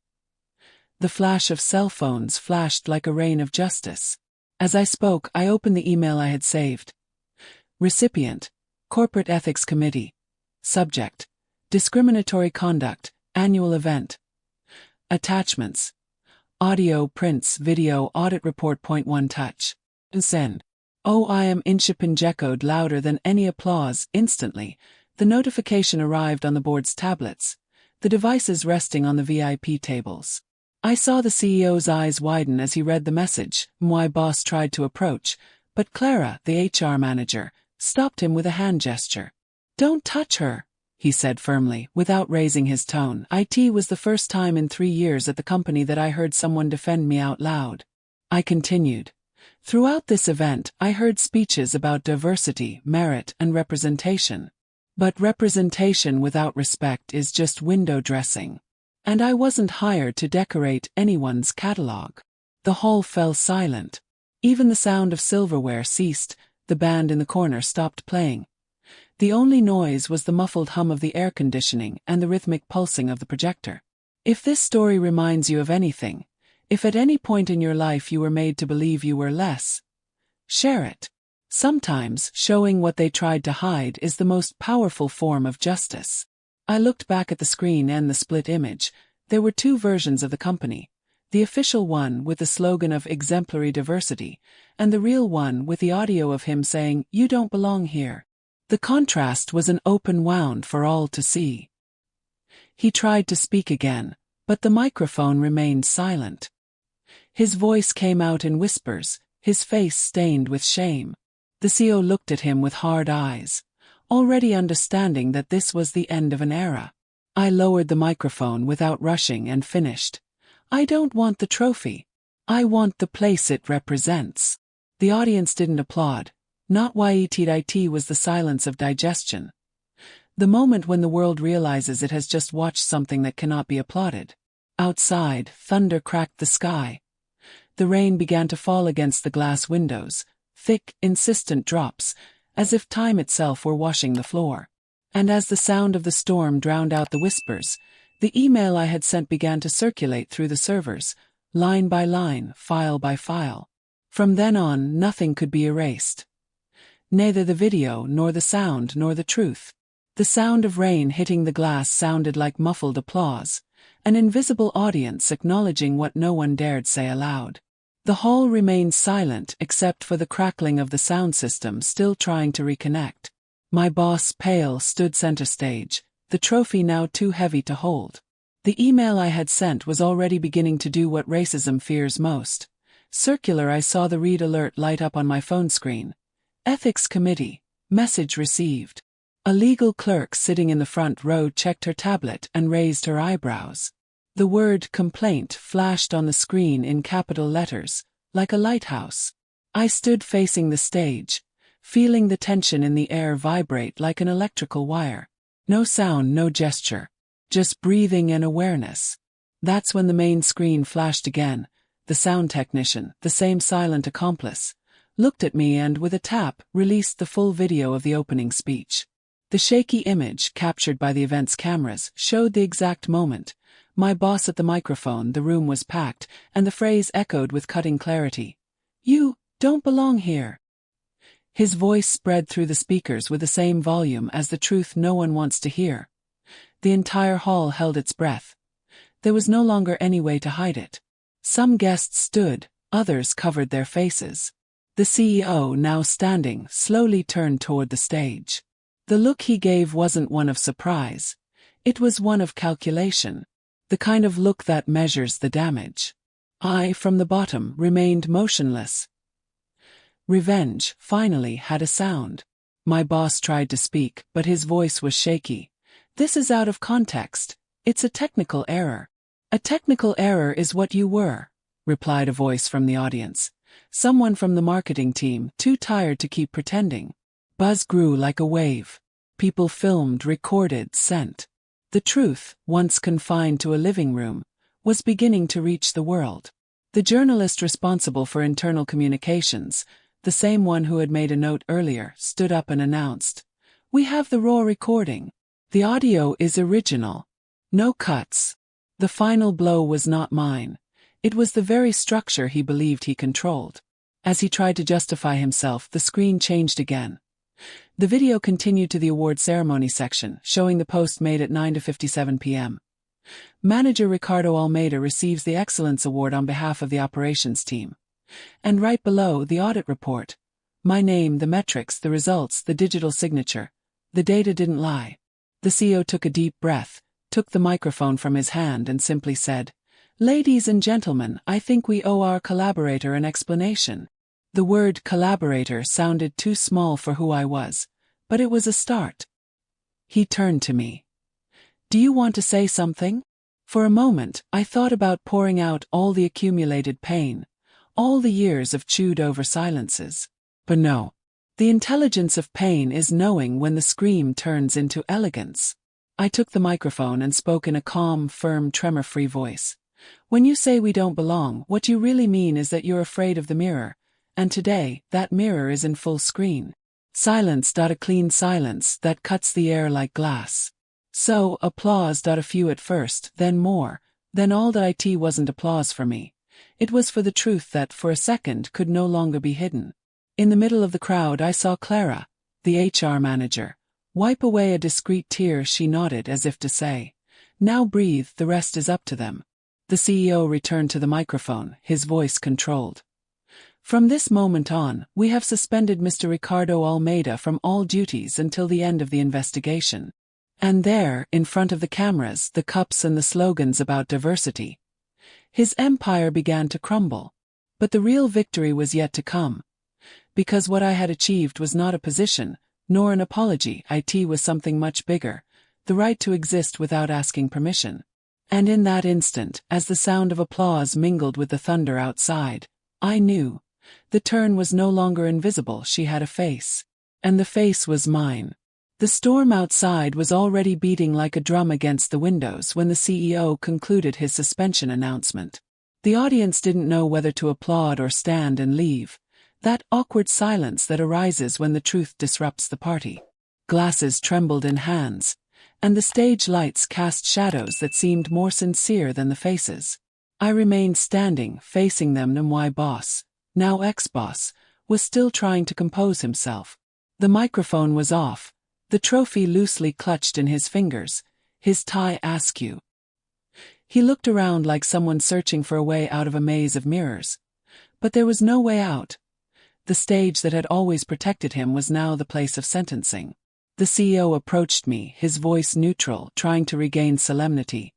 S1: The flash of cell phones flashed like a rain of justice. As I spoke, I opened the email I had saved. Recipient, Corporate Ethics Committee. Subject, Discriminatory Conduct, Annual Event. Attachments, audio, prints, video, audit report. Point 1 touch. Send. Oh, I am Inshipin echoed louder than any applause. Instantly, the notification arrived on the board's tablets, the devices resting on the VIP tables. I saw the CEO's eyes widen as he read the message. My boss tried to approach, but Clara, the HR manager, stopped him with a hand gesture. "Don't touch her," he said firmly, without raising his tone. It was the first time in 3 years at the company that I heard someone defend me out loud. I continued. Throughout this event, I heard speeches about diversity, merit, and representation. But representation without respect is just window dressing. And I wasn't hired to decorate anyone's catalog. The hall fell silent. Even the sound of silverware ceased, the band in the corner stopped playing. The only noise was the muffled hum of the air conditioning and the rhythmic pulsing of the projector. If this story reminds you of anything, if at any point in your life you were made to believe you were less, share it. Sometimes, showing what they tried to hide is the most powerful form of justice. I looked back at the screen and the split image. There were 2 versions of the company. The official one with the slogan of exemplary diversity, and the real one with the audio of him saying, "You don't belong here." The contrast was an open wound for all to see. He tried to speak again, but the microphone remained silent. His voice came out in whispers, his face stained with shame. The CEO looked at him with hard eyes, already understanding that this was the end of an era. I lowered the microphone without rushing and finished. "I don't want the trophy. I want the place it represents." The audience didn't applaud. Not it was the silence of digestion. The moment when the world realizes it has just watched something that cannot be applauded. Outside, thunder cracked the sky. The rain began to fall against the glass windows, thick, insistent drops, as if time itself were washing the floor. And as the sound of the storm drowned out the whispers, the email I had sent began to circulate through the servers, line by line, file by file. From then on, nothing could be erased. Neither the video, nor the sound, nor the truth. The sound of rain hitting the glass sounded like muffled applause, an invisible audience acknowledging what no one dared say aloud. The hall remained silent except for the crackling of the sound system still trying to reconnect. My boss, pale, stood center stage, the trophy now too heavy to hold. The email I had sent was already beginning to do what racism fears most. Circular. I saw the read alert light up on my phone screen. Ethics Committee. Message received. A legal clerk sitting in the front row checked her tablet and raised her eyebrows. The word complaint flashed on the screen in capital letters, like a lighthouse. I stood facing the stage, feeling the tension in the air vibrate like an electrical wire. No sound, no gesture. Just breathing and awareness. That's when the main screen flashed again. The sound technician, the same silent accomplice, looked at me and, with a tap, released the full video of the opening speech. The shaky image, captured by the event's cameras, showed the exact moment. My boss at the microphone, the room was packed, and the phrase echoed with cutting clarity. "You don't belong here." His voice spread through the speakers with the same volume as the truth no one wants to hear. The entire hall held its breath. There was no longer any way to hide it. Some guests stood, others covered their faces. The CEO, now standing, slowly turned toward the stage. The look he gave wasn't one of surprise. It was one of calculation. The kind of look that measures the damage. I, from the bottom, remained motionless. Revenge, finally, had a sound. My boss tried to speak, but his voice was shaky. "This is out of context. It's a technical error." "A technical error is what you were," replied a voice from the audience. Someone from the marketing team, too tired to keep pretending. Buzz grew like a wave. People filmed, recorded, sent. The truth, once confined to a living room, was beginning to reach the world. The journalist responsible for internal communications, the same one who had made a note earlier, stood up and announced, "We have the raw recording. The audio is original. No cuts." The final blow was not mine. It was the very structure he believed he controlled. As he tried to justify himself, the screen changed again. The video continued to the award ceremony section, showing the post made at 9:57 p.m. Manager Ricardo Almeida receives the Excellence Award on behalf of the operations team. And right below, the audit report. My name, the metrics, the results, the digital signature. The data didn't lie. The CEO took a deep breath, took the microphone from his hand and simply said, "Ladies and gentlemen, I think we owe our collaborator an explanation." The word collaborator sounded too small for who I was, but it was a start. He turned to me. "Do you want to say something?" For a moment, I thought about pouring out all the accumulated pain, all the years of chewed-over silences. But no. The intelligence of pain is knowing when the scream turns into elegance. I took the microphone and spoke in a calm, firm, tremor-free voice. "When you say we don't belong, what you really mean is that you're afraid of the mirror. And today, that mirror is in full screen. Silence. A clean silence that cuts the air like glass. So, applause. A few at first, then more, then all. It wasn't applause for me. It was for the truth that, for a second, could no longer be hidden. In the middle of the crowd I saw Clara, the HR manager, wipe away a discreet tear. She nodded as if to say, "Now breathe, the rest is up to them." The CEO returned to the microphone, his voice controlled. "From this moment on, we have suspended Mr. Ricardo Almeida from all duties until the end of the investigation." And there, in front of the cameras, the cups and the slogans about diversity. His empire began to crumble. But the real victory was yet to come. Because what I had achieved was not a position, nor an apology. It was something much bigger, the right to exist without asking permission. And in that instant, as the sound of applause mingled with the thunder outside, I knew. The turn was no longer invisible. She had a face. And the face was mine. The storm outside was already beating like a drum against the windows when the CEO concluded his suspension announcement. The audience didn't know whether to applaud or stand and leave. That awkward silence that arises when the truth disrupts the party. Glasses trembled in hands, and the stage lights cast shadows that seemed more sincere than the faces. I remained standing, facing them, and my boss, now ex-boss, was still trying to compose himself. The microphone was off, the trophy loosely clutched in his fingers, his tie askew. He looked around like someone searching for a way out of a maze of mirrors. But there was no way out. The stage that had always protected him was now the place of sentencing. The CEO approached me, his voice neutral, trying to regain solemnity.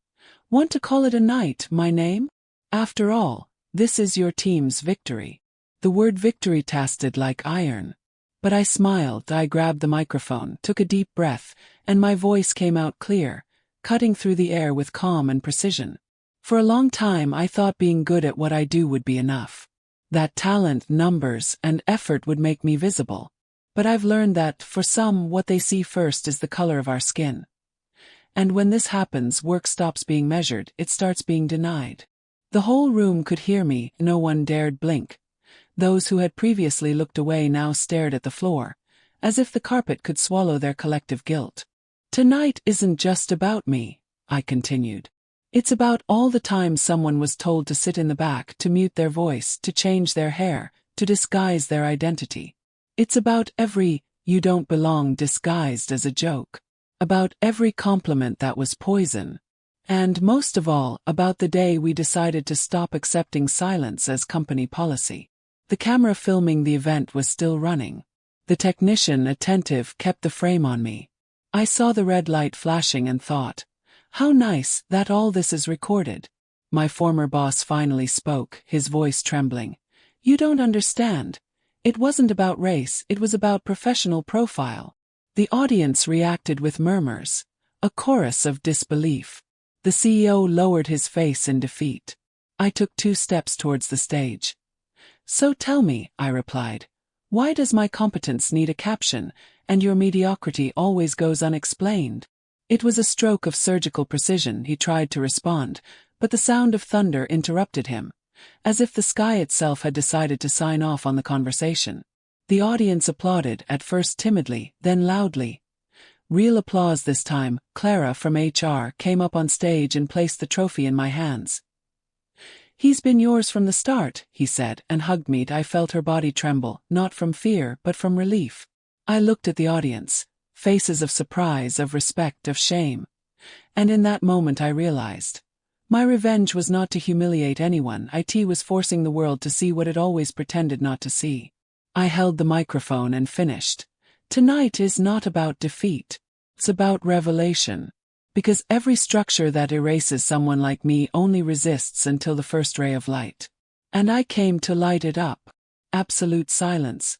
S1: "Want to call it a night, my name? After all, this is your team's victory." The word victory tasted like iron. But I smiled, I grabbed the microphone, took a deep breath, and my voice came out clear, cutting through the air with calm and precision. For a long time I thought being good at what I do would be enough. That talent, numbers, and effort would make me visible. But I've learned that, for some, what they see first is the color of our skin. And when this happens, work stops being measured, it starts being denied. The whole room could hear me, no one dared blink. Those who had previously looked away now stared at the floor, as if the carpet could swallow their collective guilt. "Tonight isn't just about me," I continued. "It's about all the times someone was told to sit in the back, to mute their voice, to change their hair, to disguise their identity. It's about every 'you don't belong' disguised as a joke. About every compliment that was poison. And most of all, about the day we decided to stop accepting silence as company policy." The camera filming the event was still running. The technician, attentive, kept the frame on me. I saw the red light flashing and thought, how nice that all this is recorded. My former boss finally spoke, his voice trembling. "You don't understand. It wasn't about race, it was about professional profile." The audience reacted with murmurs, a chorus of disbelief. The CEO lowered his face in defeat. I took 2 steps towards the stage. "So tell me," I replied, "why does my competence need a caption, and your mediocrity always goes unexplained?" It was a stroke of surgical precision. He tried to respond, but the sound of thunder interrupted him, as if the sky itself had decided to sign off on the conversation. The audience applauded, at first timidly, then loudly. Real applause this time. Clara from HR came up on stage and placed the trophy in my hands. "He's been yours from the start," he said, and hugged me. I felt her body tremble, not from fear, but from relief. I looked at the audience, faces of surprise, of respect, of shame. And in that moment I realized. My revenge was not to humiliate anyone, it was forcing the world to see what it always pretended not to see. I held the microphone and finished. Tonight is not about defeat. It's about revelation. Because every structure that erases someone like me only resists until the first ray of light. And I came to light it up. Absolute silence.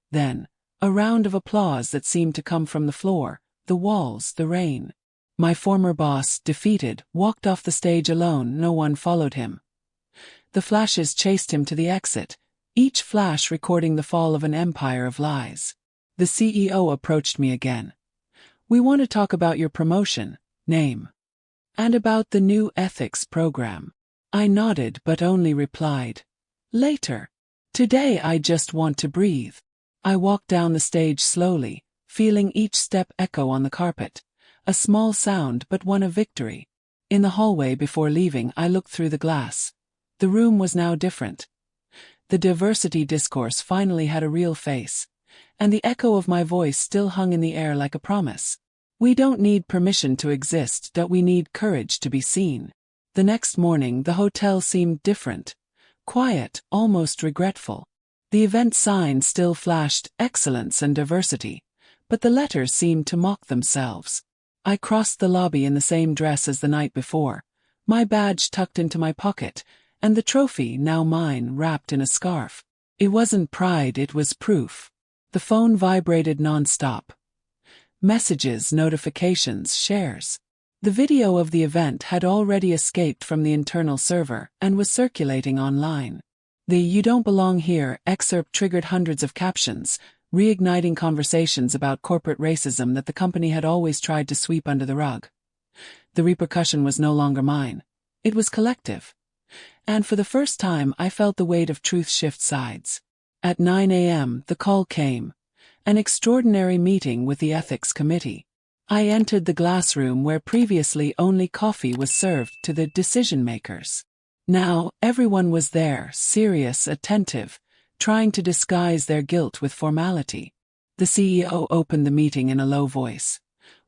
S1: Then, a round of applause that seemed to come from the floor, the walls, the rain. My former boss, defeated, walked off the stage alone. No one followed him. The flashes chased him to the exit, each flash recording the fall of an empire of lies. The CEO approached me again. "We want to talk about your promotion, name, and about the new ethics program." I nodded but only replied, "Later. Today I just want to breathe." I walked down the stage slowly, feeling each step echo on the carpet. A small sound, but one of victory. In the hallway before leaving, I looked through the glass. The room was now different. The diversity discourse finally had a real face, and the echo of my voice still hung in the air like a promise. We don't need permission to exist, that we need courage to be seen. The next morning the hotel seemed different. Quiet, almost regretful. The event sign still flashed excellence and diversity, but the letters seemed to mock themselves. I crossed the lobby in the same dress as the night before, my badge tucked into my pocket, and the trophy, now mine, wrapped in a scarf. It wasn't pride, it was proof. The phone vibrated non-stop. Messages, notifications, shares. The video of the event had already escaped from the internal server and was circulating online. The "You Don't Belong Here" excerpt triggered hundreds of captions, reigniting conversations about corporate racism that the company had always tried to sweep under the rug. The repercussion was no longer mine. It was collective. And for the first time I felt the weight of truth shift sides. At 9 a.m., the call came. An extraordinary meeting with the ethics committee. I entered the glass room where previously only coffee was served to the decision-makers. Now, everyone was there, serious, attentive, trying to disguise their guilt with formality. The CEO opened the meeting in a low voice.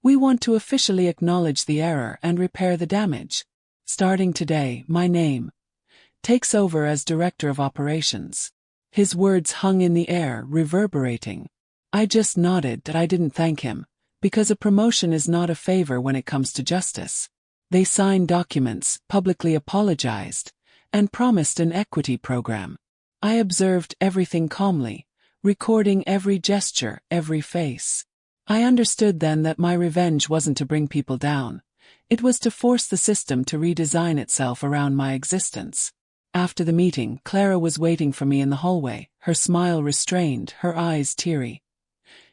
S1: "We want to officially acknowledge the error and repair the damage. Starting today, my name takes over as Director of Operations." His words hung in the air, reverberating. I just nodded that I didn't thank him, because a promotion is not a favor when it comes to justice. They signed documents, publicly apologized, and promised an equity program. I observed everything calmly, recording every gesture, every face. I understood then that my revenge wasn't to bring people down. It was to force the system to redesign itself around my existence. After the meeting, Clara was waiting for me in the hallway, her smile restrained, her eyes teary.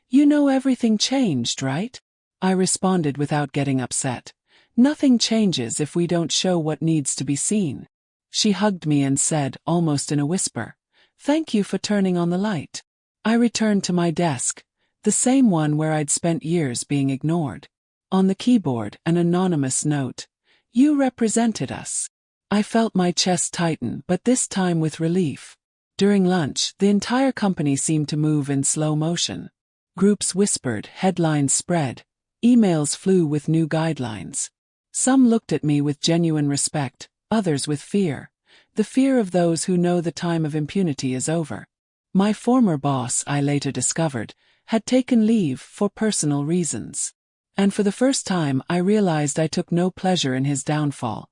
S1: "You know everything changed, right?" I responded without getting upset. "Nothing changes if we don't show what needs to be seen." She hugged me and said, almost in a whisper, "Thank you for turning on the light." I returned to my desk, the same one where I'd spent years being ignored. On the keyboard, an anonymous note. "You represented us." I felt my chest tighten, but this time with relief. During lunch, the entire company seemed to move in slow motion. Groups whispered, headlines spread, emails flew with new guidelines. Some looked at me with genuine respect, others with fear. The fear of those who know the time of impunity is over. My former boss, I later discovered, had taken leave for personal reasons. And for the first time I realized I took no pleasure in his downfall.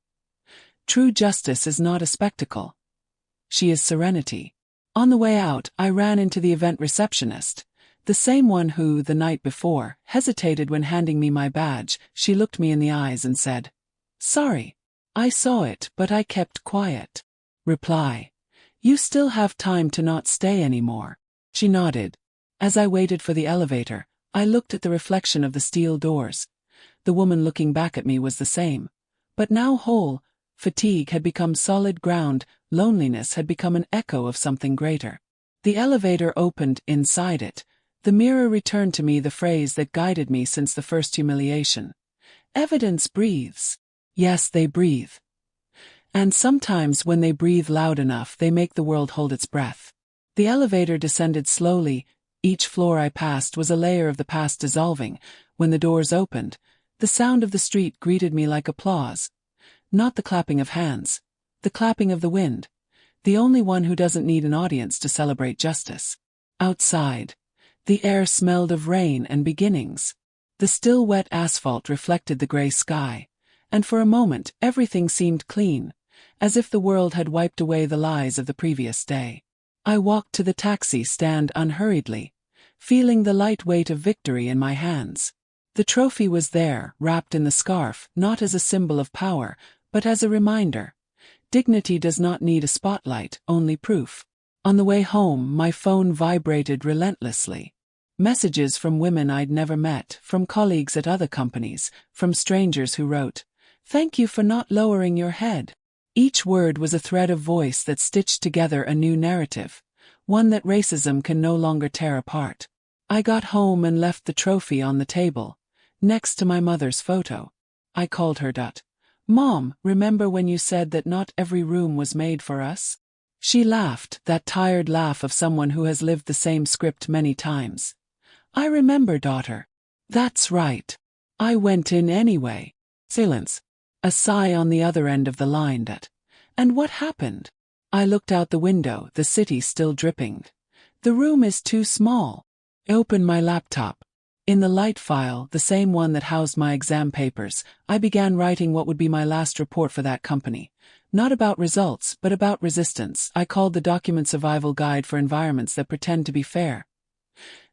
S1: True justice is not a spectacle. She is serenity. On the way out, I ran into the event receptionist. The same one who, the night before, hesitated when handing me my badge. She looked me in the eyes and said, "Sorry. I saw it, but I kept quiet." Reply: "You still have time to not stay anymore." She nodded. As I waited for the elevator, I looked at the reflection of the steel doors. The woman looking back at me was the same. But now whole, fatigue had become solid ground, loneliness had become an echo of something greater. The elevator opened. Inside it, the mirror returned to me the phrase that guided me since the first humiliation. "Evidence breathes." Yes, they breathe. And sometimes when they breathe loud enough, they make the world hold its breath. The elevator descended slowly. Each floor I passed was a layer of the past dissolving. When the doors opened, the sound of the street greeted me like applause. Not the clapping of hands, the clapping of the wind, the only one who doesn't need an audience to celebrate justice. Outside, the air smelled of rain and beginnings. The still wet asphalt reflected the gray sky, and for a moment everything seemed clean, as if the world had wiped away the lies of the previous day. I walked to the taxi stand unhurriedly, feeling the light weight of victory in my hands. The trophy was there, wrapped in the scarf, not as a symbol of power, but as a reminder. Dignity does not need a spotlight, only proof. On the way home, my phone vibrated relentlessly. Messages from women I'd never met, from colleagues at other companies, from strangers who wrote, "Thank you for not lowering your head." Each word was a thread of voice that stitched together a new narrative, one that racism can no longer tear apart. I got home and left the trophy on the table, next to my mother's photo. I called her. "Mom, remember when you said that not every room was made for us?" She laughed, that tired laugh of someone who has lived the same script many times. "I remember, daughter. That's right. I went in anyway." Silence. A sigh on the other end of the line. "And what happened?" I looked out the window, the city still dripping. "The room is too small." I opened my laptop. In the light file, the same one that housed my exam papers, I began writing what would be my last report for that company. Not about results, but about resistance. I called the document Survival Guide for Environments That Pretend to Be Fair.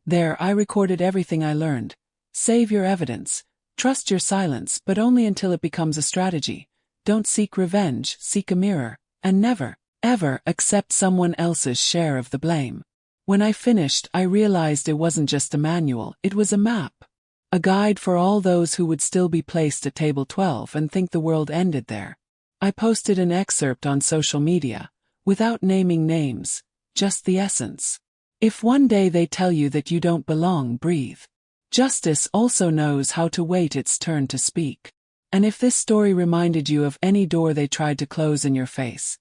S1: There, I recorded everything I learned. Save your evidence. Trust your silence, but only until it becomes a strategy. Don't seek revenge, seek a mirror. And never, ever accept someone else's share of the blame. When I finished, I realized it wasn't just a manual, it was a map. A guide for all those who would still be placed at table 12 and think the world ended there. I posted an excerpt on social media, without naming names, just the essence. If one day they tell you that you don't belong, breathe. Justice also knows how to wait its turn to speak. And if this story reminded you of any door they tried to close in your face,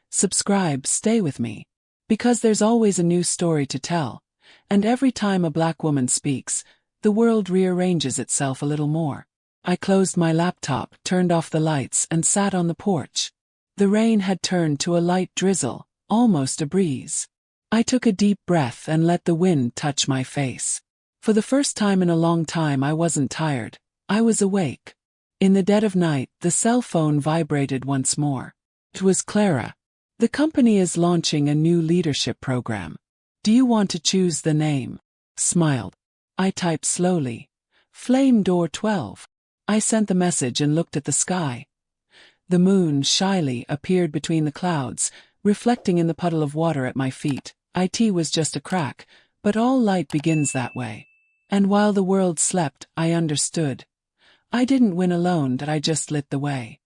S1: subscribe, stay with me. Because there's always a new story to tell, and every time a black woman speaks, the world rearranges itself a little more. I closed my laptop, turned off the lights, and sat on the porch. The rain had turned to a light drizzle, almost a breeze. I took a deep breath and let the wind touch my face. For the first time in a long time I wasn't tired, I was awake. In the dead of night, the cell phone vibrated once more. It was Clara. The company is launching a new leadership program. Do you want to choose the name? Smiled. I typed slowly. Flame Door 12. I sent the message and looked at the sky. The moon shyly appeared between the clouds, reflecting in the puddle of water at my feet. It was just a crack, but all light begins that way. And while the world slept, I understood. I didn't win alone, that I just lit the way.